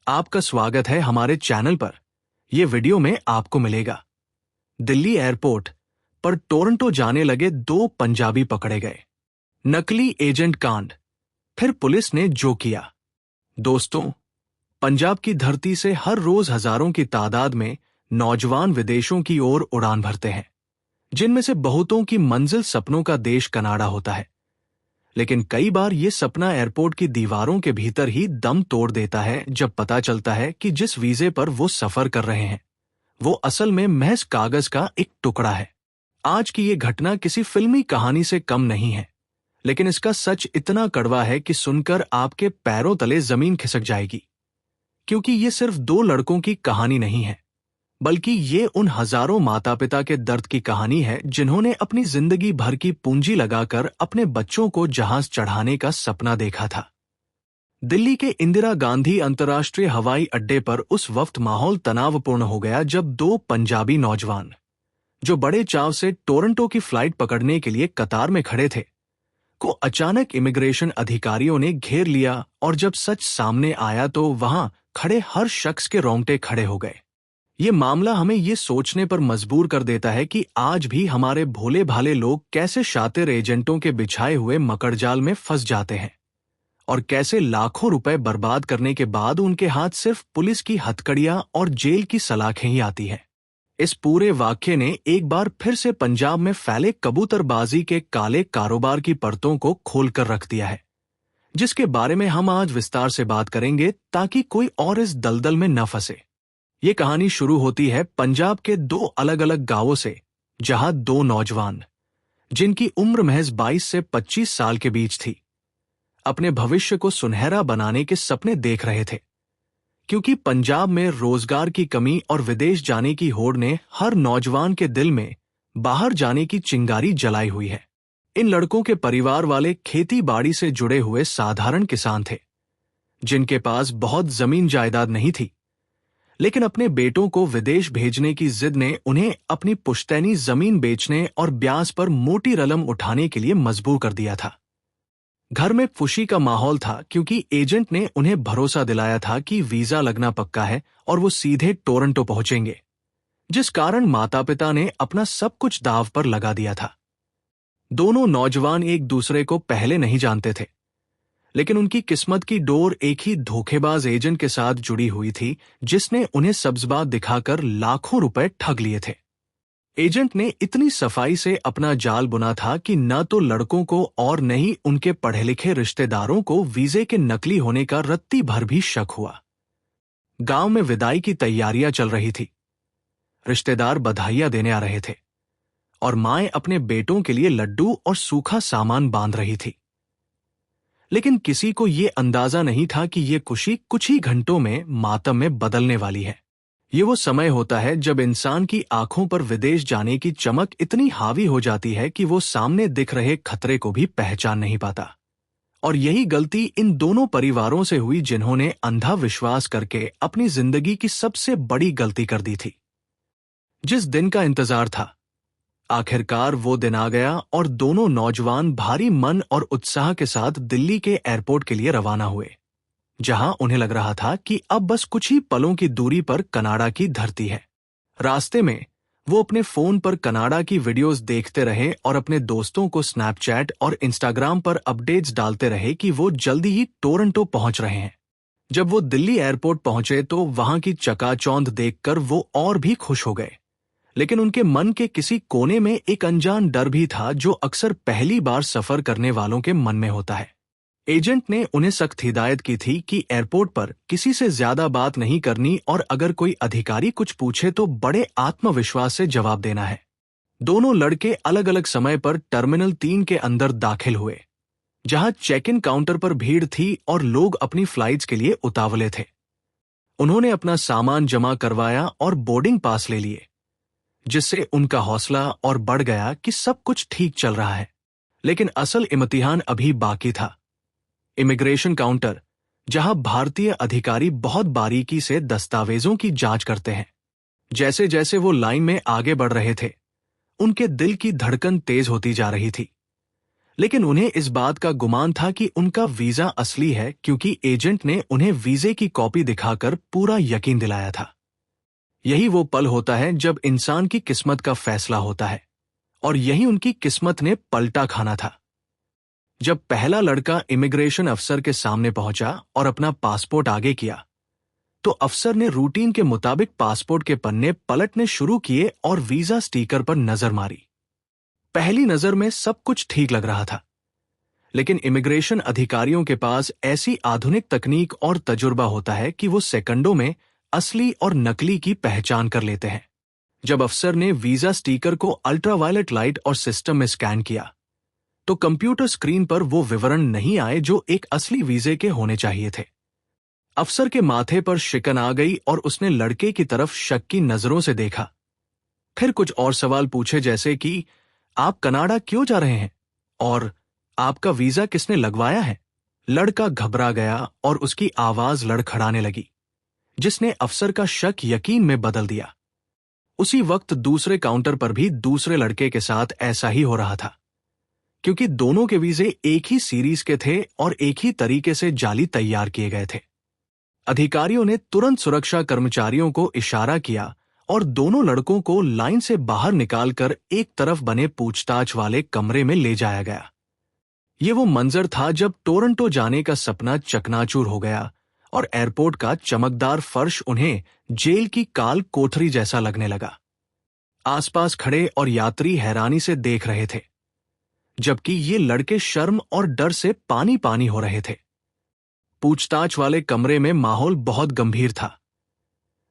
आपका स्वागत है हमारे चैनल पर। यह वीडियो में आपको मिलेगा दिल्ली एयरपोर्ट पर टोरंटो जाने लगे 2 पंजाबी पकड़े गए, नकली एजेंट कांड, फिर पुलिस ने जो किया। दोस्तों, पंजाब की धरती से हर रोज हजारों की तादाद में नौजवान विदेशों की ओर उड़ान भरते हैं, जिनमें से बहुतों की मंजिल सपनों का देश कनाडा होता है। लेकिन कई बार ये सपना एयरपोर्ट की दीवारों के भीतर ही दम तोड़ देता है जब पता चलता है कि जिस वीजे पर वो सफर कर रहे हैं वो असल में महज कागज का एक टुकड़ा है। आज की ये घटना किसी फिल्मी कहानी से कम नहीं है, लेकिन इसका सच इतना कड़वा है कि सुनकर आपके पैरों तले जमीन खिसक जाएगी। क्योंकि ये सिर्फ 2 लड़कों की कहानी नहीं है, बल्कि ये उन हजारों माता पिता के दर्द की कहानी है जिन्होंने अपनी जिंदगी भर की पूंजी लगाकर अपने बच्चों को जहाज चढ़ाने का सपना देखा था। दिल्ली के इंदिरा गांधी अंतर्राष्ट्रीय हवाई अड्डे पर उस वक्त माहौल तनावपूर्ण हो गया जब 2 पंजाबी नौजवान, जो बड़े चाव से टोरंटो की फ्लाइट पकड़ने के लिए कतार में खड़े थे, को अचानक इमिग्रेशन अधिकारियों ने घेर लिया। और जब सच सामने आया तो वहां खड़े हर शख्स के रोंगटे खड़े हो गए। ये मामला हमें ये सोचने पर मजबूर कर देता है कि आज भी हमारे भोले भाले लोग कैसे शातिर एजेंटों के बिछाए हुए मकड़जाल में फंस जाते हैं और कैसे लाखों रुपए बर्बाद करने के बाद उनके हाथ सिर्फ पुलिस की हथकड़ियां और जेल की सलाखें ही आती हैं। इस पूरे वाक्य ने एक बार फिर से पंजाब में फैले कबूतरबाजी के काले कारोबार की परतों को खोलकर रख दिया है, जिसके बारे में हम आज विस्तार से बात करेंगे ताकि कोई और इस दलदल में न फंसे। ये कहानी शुरू होती है पंजाब के 2 अलग अलग गांवों से, जहां 2 नौजवान, जिनकी उम्र महज 22 से 25 साल के बीच थी, अपने भविष्य को सुनहरा बनाने के सपने देख रहे थे। क्योंकि पंजाब में रोजगार की कमी और विदेश जाने की होड़ ने हर नौजवान के दिल में बाहर जाने की चिंगारी जलाई हुई है। इन लड़कों के परिवार वाले खेती बाड़ी से जुड़े हुए साधारण किसान थे, जिनके पास बहुत जमीन जायदाद नहीं थी, लेकिन अपने बेटों को विदेश भेजने की जिद ने उन्हें अपनी पुश्तैनी जमीन बेचने और ब्याज पर मोटी रकम उठाने के लिए मजबूर कर दिया था। घर में खुशी का माहौल था क्योंकि एजेंट ने उन्हें भरोसा दिलाया था कि वीजा लगना पक्का है और वो सीधे टोरंटो पहुंचेंगे, जिस कारण माता पिता ने अपना सब कुछ दांव पर लगा दिया था। दोनों नौजवान एक दूसरे को पहले नहीं जानते थे, लेकिन उनकी किस्मत की डोर एक ही धोखेबाज एजेंट के साथ जुड़ी हुई थी, जिसने उन्हें सब्ज़बात दिखाकर लाखों रुपए ठग लिए थे। एजेंट ने इतनी सफाई से अपना जाल बुना था कि न तो लड़कों को और न ही उनके पढ़े लिखे रिश्तेदारों को वीजे के नकली होने का रत्ती भर भी शक हुआ। गांव में विदाई की तैयारियां चल रही थी, रिश्तेदार बधाइयां देने आ रहे थे और माएं अपने बेटों के लिए लड्डू और सूखा सामान बांध रही थी। लेकिन किसी को ये अंदाजा नहीं था कि ये खुशी कुछ ही घंटों में मातम में बदलने वाली है। ये वो समय होता है जब इंसान की आंखों पर विदेश जाने की चमक इतनी हावी हो जाती है कि वो सामने दिख रहे खतरे को भी पहचान नहीं पाता। और यही गलती इन दोनों परिवारों से हुई जिन्होंने अंधा विश्वास करके अपनी जिंदगी की सबसे बड़ी गलती कर दी थी। जिस दिन का इंतजार था, आखिरकार वो दिन आ गया और दोनों नौजवान भारी मन और उत्साह के साथ दिल्ली के एयरपोर्ट के लिए रवाना हुए, जहां उन्हें लग रहा था कि अब बस कुछ ही पलों की दूरी पर कनाडा की धरती है। रास्ते में वो अपने फोन पर कनाडा की वीडियोस देखते रहे और अपने दोस्तों को स्नैपचैट और इंस्टाग्राम पर अपडेट्स डालते रहे कि वो जल्दी ही टोरंटो पहुंच रहे हैं। जब वो दिल्ली एयरपोर्ट पहुंचे तो वहां की चकाचौंध देखकर वो और भी खुश हो गए, लेकिन उनके मन के किसी कोने में एक अनजान डर भी था जो अक्सर पहली बार सफर करने वालों के मन में होता है। एजेंट ने उन्हें सख्त हिदायत की थी कि एयरपोर्ट पर किसी से ज्यादा बात नहीं करनी और अगर कोई अधिकारी कुछ पूछे तो बड़े आत्मविश्वास से जवाब देना है। दोनों लड़के अलग अलग समय पर टर्मिनल 3 के अंदर दाखिल हुए, जहां चेक इन काउंटर पर भीड़ थी और लोग अपनी फ्लाइट्स के लिए उतावले थे। उन्होंने अपना सामान जमा करवाया और बोर्डिंग पास ले लिए, जिससे उनका हौसला और बढ़ गया कि सब कुछ ठीक चल रहा है। लेकिन असल इम्तिहान अभी बाकी था। इमिग्रेशन काउंटर, जहां भारतीय अधिकारी बहुत बारीकी से दस्तावेजों की जांच करते हैं। जैसे जैसे वो लाइन में आगे बढ़ रहे थे, उनके दिल की धड़कन तेज होती जा रही थी। लेकिन उन्हें इस बात का गुमान था कि उनका वीजा असली है, क्योंकि एजेंट ने उन्हें वीजे की कॉपी दिखाकर पूरा यकीन दिलाया था। यही वो पल होता है जब इंसान की किस्मत का फैसला होता है, और यही उनकी किस्मत ने पलटा खाना था। जब पहला लड़का इमिग्रेशन अफसर के सामने पहुंचा और अपना पासपोर्ट आगे किया, तो अफसर ने रूटीन के मुताबिक पासपोर्ट के पन्ने पलटने शुरू किए और वीजा स्टिकर पर नजर मारी। पहली नजर में सब कुछ ठीक लग रहा था, लेकिन इमिग्रेशन अधिकारियों के पास ऐसी आधुनिक तकनीक और तजुर्बा होता है कि वो सेकंडों में असली और नकली की पहचान कर लेते हैं। जब अफसर ने वीजा स्टिकर को अल्ट्रावायलेट लाइट और सिस्टम में स्कैन किया, तो कंप्यूटर स्क्रीन पर वो विवरण नहीं आए जो एक असली वीजे के होने चाहिए थे। अफसर के माथे पर शिकन आ गई और उसने लड़के की तरफ शक की नजरों से देखा। फिर कुछ और सवाल पूछे, जैसे कि आप कनाडा क्यों जा रहे हैं और आपका वीजा किसने लगवाया है। लड़का घबरा गया और उसकी आवाज लड़खड़ाने लगी, जिसने अफसर का शक यकीन में बदल दिया। उसी वक्त दूसरे काउंटर पर भी दूसरे लड़के के साथ ऐसा ही हो रहा था, क्योंकि दोनों के वीजे एक ही सीरीज के थे और एक ही तरीके से जाली तैयार किए गए थे। अधिकारियों ने तुरंत सुरक्षा कर्मचारियों को इशारा किया और दोनों लड़कों को लाइन से बाहर निकालकर एक तरफ बने पूछताछ वाले कमरे में ले जाया गया। ये वो मंजर था जब टोरंटो जाने का सपना चकनाचूर हो गया और एयरपोर्ट का चमकदार फर्श उन्हें जेल की काल कोठरी जैसा लगने लगा। आसपास खड़े और यात्री हैरानी से देख रहे थे, जबकि ये लड़के शर्म और डर से पानी पानी हो रहे थे। पूछताछ वाले कमरे में माहौल बहुत गंभीर था,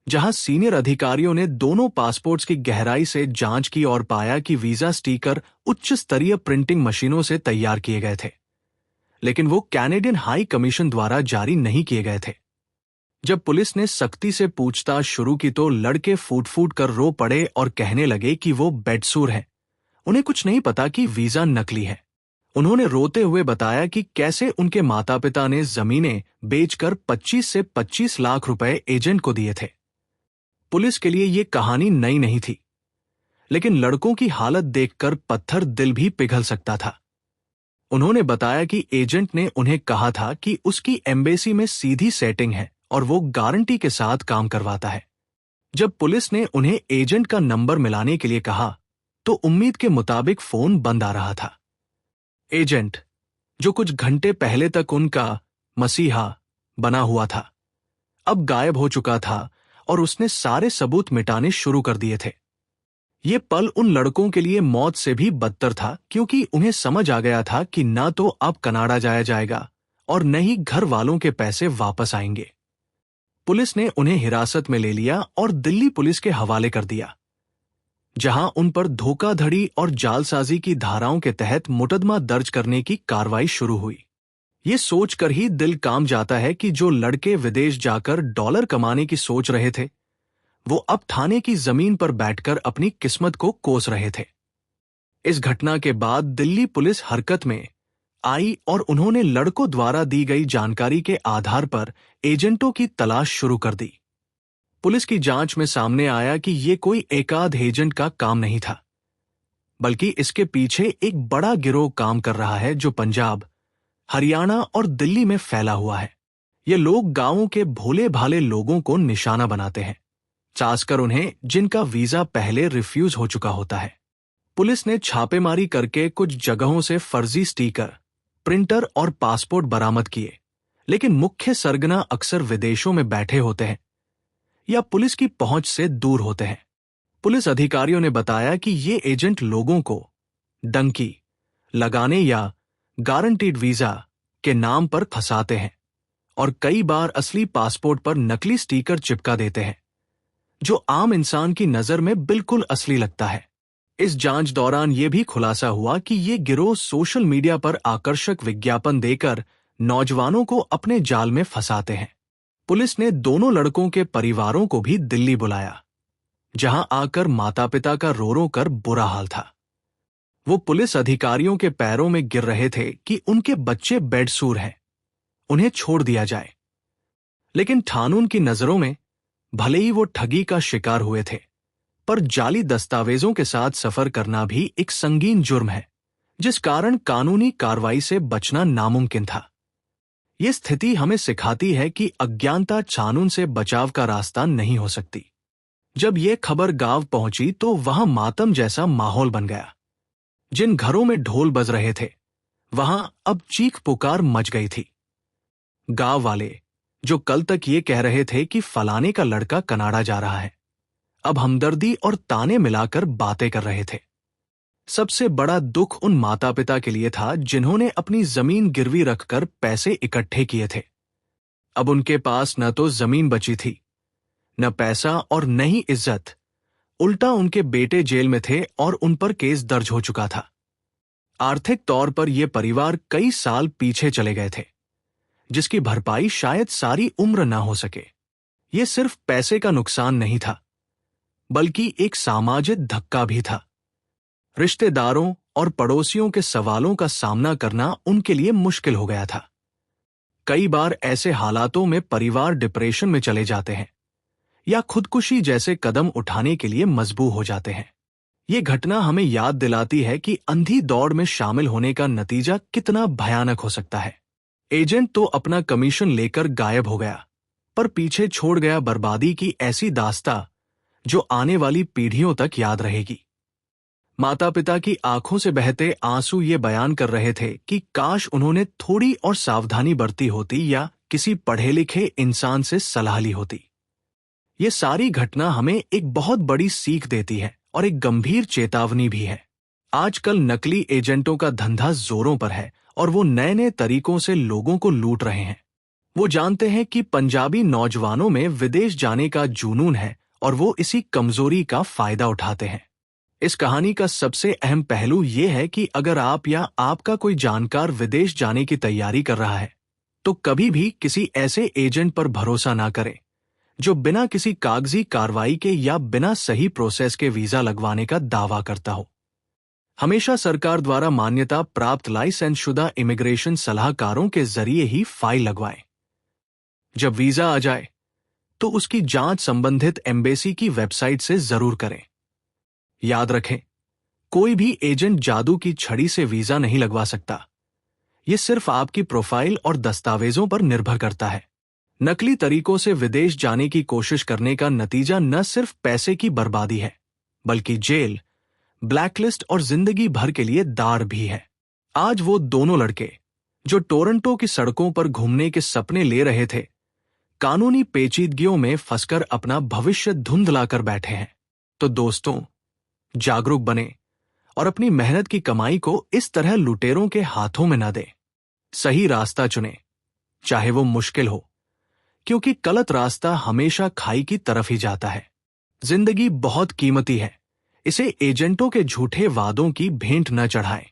जहां सीनियर अधिकारियों ने दोनों पासपोर्ट्स की गहराई से जांच की और पाया कि वीजा स्टिकर उच्च स्तरीय प्रिंटिंग मशीनों से तैयार किए गए थे, लेकिन वो कैनेडियन हाई कमीशन द्वारा जारी नहीं किए गए थे। जब पुलिस ने सख्ती से पूछताछ शुरू की तो लड़के फूट फूट कर रो पड़े और कहने लगे कि वो बेडसूर हैं, उन्हें कुछ नहीं पता कि वीजा नकली है। उन्होंने रोते हुए बताया कि कैसे उनके माता पिता ने जमीनें बेचकर 25 से 25 लाख रुपए एजेंट को दिए थे। पुलिस के लिए ये कहानी नई नहीं थी, लेकिन लड़कों की हालत देखकर पत्थर दिल भी पिघल सकता था। उन्होंने बताया कि एजेंट ने उन्हें कहा था कि उसकी एम्बेसी में सीधी सेटिंग है और वो गारंटी के साथ काम करवाता है। जब पुलिस ने उन्हें एजेंट का नंबर मिलाने के लिए कहा, तो उम्मीद के मुताबिक फोन बंद आ रहा था। एजेंट, जो कुछ घंटे पहले तक उनका मसीहा बना हुआ था, अब गायब हो चुका था और उसने सारे सबूत मिटाने शुरू कर दिए थे। ये पल उन लड़कों के लिए मौत से भी बदतर था, क्योंकि उन्हें समझ आ गया था कि ना तो अब कनाडा जाया जाएगा और न ही घर वालों के पैसे वापस आएंगे। पुलिस ने उन्हें हिरासत में ले लिया और दिल्ली पुलिस के हवाले कर दिया, जहां उन पर धोखाधड़ी और जालसाजी की धाराओं के तहत मुकदमा दर्ज करने की कार्रवाई शुरू हुई। ये सोचकर ही दिल कांप जाता है कि जो लड़के विदेश जाकर डॉलर कमाने की सोच रहे थे, वो अब थाने की जमीन पर बैठकर अपनी किस्मत को कोस रहे थे। इस घटना के बाद दिल्ली पुलिस हरकत में आई और उन्होंने लड़कों द्वारा दी गई जानकारी के आधार पर एजेंटों की तलाश शुरू कर दी। पुलिस की जांच में सामने आया कि ये कोई एकाध एजेंट का काम नहीं था, बल्कि इसके पीछे एक बड़ा गिरोह काम कर रहा है जो पंजाब, हरियाणा और दिल्ली में फैला हुआ है। ये लोग गांवों के भोले भाले लोगों को निशाना बनाते हैं, खासकर उन्हें जिनका वीजा पहले रिफ्यूज हो चुका होता है। पुलिस ने छापेमारी करके कुछ जगहों से फर्जी स्टिकर, प्रिंटर और पासपोर्ट बरामद किए, लेकिन मुख्य सरगना अक्सर विदेशों में बैठे होते हैं या पुलिस की पहुंच से दूर होते हैं। पुलिस अधिकारियों ने बताया कि ये एजेंट लोगों को डंकी लगाने या गारंटीड वीजा के नाम पर फंसाते हैं और कई बार असली पासपोर्ट पर नकली स्टिकर चिपका देते हैं, जो आम इंसान की नजर में बिल्कुल असली लगता है। इस जांच दौरान यह भी खुलासा हुआ कि ये गिरोह सोशल मीडिया पर आकर्षक विज्ञापन देकर नौजवानों को अपने जाल में फंसाते हैं। पुलिस ने दोनों लड़कों के परिवारों को भी दिल्ली बुलाया, जहां आकर माता पिता का रो रो कर बुरा हाल था। वो पुलिस अधिकारियों के पैरों में गिर रहे थे कि उनके बच्चे बेडसूर हैं, उन्हें छोड़ दिया जाए। लेकिन कानून की नजरों में भले ही वो ठगी का शिकार हुए थे, पर जाली दस्तावेजों के साथ सफर करना भी एक संगीन जुर्म है, जिस कारण कानूनी कार्रवाई से बचना नामुमकिन था। ये स्थिति हमें सिखाती है कि अज्ञानता कानून से बचाव का रास्ता नहीं हो सकती। जब यह खबर गांव पहुंची तो वहां मातम जैसा माहौल बन गया। जिन घरों में ढोल बज रहे थे वहां अब चीख पुकार मच गई थी। गांव वाले जो कल तक ये कह रहे थे कि फलाने का लड़का कनाडा जा रहा है, अब हमदर्दी और ताने मिलाकर बातें कर रहे थे। सबसे बड़ा दुख उन माता पिता के लिए था जिन्होंने अपनी जमीन गिरवी रखकर पैसे इकट्ठे किए थे। अब उनके पास न तो जमीन बची थी, न पैसा और न ही इज्जत। उल्टा उनके बेटे जेल में थे और उन पर केस दर्ज हो चुका था। आर्थिक तौर पर यह परिवार कई साल पीछे चले गए थे, जिसकी भरपाई शायद सारी उम्र ना हो सके। यह सिर्फ पैसे का नुकसान नहीं था, बल्कि एक सामाजिक धक्का भी था। रिश्तेदारों और पड़ोसियों के सवालों का सामना करना उनके लिए मुश्किल हो गया था। कई बार ऐसे हालातों में परिवार डिप्रेशन में चले जाते हैं या खुदकुशी जैसे कदम उठाने के लिए मजबूर हो जाते हैं। ये घटना हमें याद दिलाती है कि अंधी दौड़ में शामिल होने का नतीजा कितना भयानक हो सकता है। एजेंट तो अपना कमीशन लेकर गायब हो गया, पर पीछे छोड़ गया बर्बादी की ऐसी दास्तां जो आने वाली पीढ़ियों तक याद रहेगी। माता पिता की आंखों से बहते आंसू ये बयान कर रहे थे कि काश उन्होंने थोड़ी और सावधानी बरती होती या किसी पढ़े लिखे इंसान से सलाह ली होती। ये सारी घटना हमें एक बहुत बड़ी सीख देती है और एक गंभीर चेतावनी भी है। आजकल नकली एजेंटों का धंधा जोरों पर है और वो नए नए तरीकों से लोगों को लूट रहे हैं। वो जानते हैं कि पंजाबी नौजवानों में विदेश जाने का जुनून है और वो इसी कमजोरी का फायदा उठाते हैं। इस कहानी का सबसे अहम पहलू ये है कि अगर आप या आपका कोई जानकार विदेश जाने की तैयारी कर रहा है तो कभी भी किसी ऐसे एजेंट पर भरोसा ना करें जो बिना किसी कागजी कार्रवाई के या बिना सही प्रोसेस के वीजा लगवाने का दावा करता हो। हमेशा सरकार द्वारा मान्यता प्राप्त लाइसेंस शुदा इमिग्रेशन सलाहकारों के जरिए ही फाइल लगवाएं। जब वीजा आ जाए तो उसकी जांच संबंधित एम्बेसी की वेबसाइट से जरूर करें। याद रखें, कोई भी एजेंट जादू की छड़ी से वीजा नहीं लगवा सकता। यह सिर्फ आपकी प्रोफाइल और दस्तावेजों पर निर्भर करता है। नकली तरीकों से विदेश जाने की कोशिश करने का नतीजा न सिर्फ पैसे की बर्बादी है, बल्कि जेल, ब्लैकलिस्ट और जिंदगी भर के लिए दार भी है। आज वो दोनों लड़के जो टोरंटो की सड़कों पर घूमने के सपने ले रहे थे, कानूनी पेचीदगियों में फंसकर अपना भविष्य धुंधलाकर बैठे हैं। तो दोस्तों, जागरूक बने और अपनी मेहनत की कमाई को इस तरह लुटेरों के हाथों में न दें। सही रास्ता चुनें, चाहे वो मुश्किल हो, क्योंकि गलत रास्ता हमेशा खाई की तरफ ही जाता है। जिंदगी बहुत कीमती है, इसे एजेंटों के झूठे वादों की भेंट न चढ़ाएं।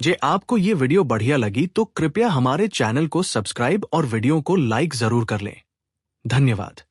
जे आपको ये वीडियो बढ़िया लगी तो कृपया हमारे चैनल को सब्सक्राइब और वीडियो को लाइक जरूर कर लें। धन्यवाद।